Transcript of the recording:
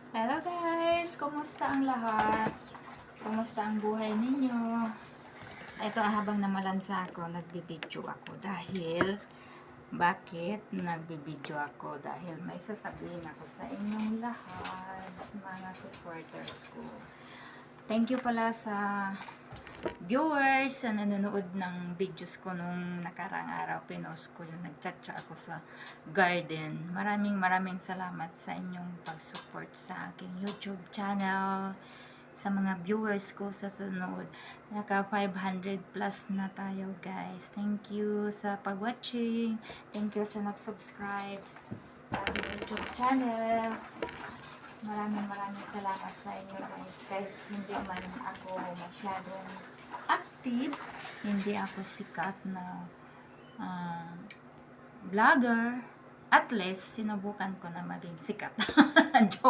Hello guys! Kumusta ang lahat? Kumusta ang buhay ninyo? Ito habang namalansa ako, nagbibidyo ako bakit nagbibidyo ako? Dahil may sasabihin ako sa inyong lahat, mga supporters ko. Thank you pala sa viewers sa nanonood ng videos ko nung nakarang araw. Pinost ko yung nagchatcha ako sa garden. Maraming salamat sa inyong pag-support sa aking YouTube channel, sa mga viewers ko sa sunod. Naka 500 plus na tayo guys. Thank you sa pag-watching. Thank you sa nag-subscribe sa aking YouTube channel. Maraming salamat sa inyo guys. Kahit hindi man ako masyadong active, hindi ako sikat na vlogger, at least sinubukan ko na maging sikat. Joke.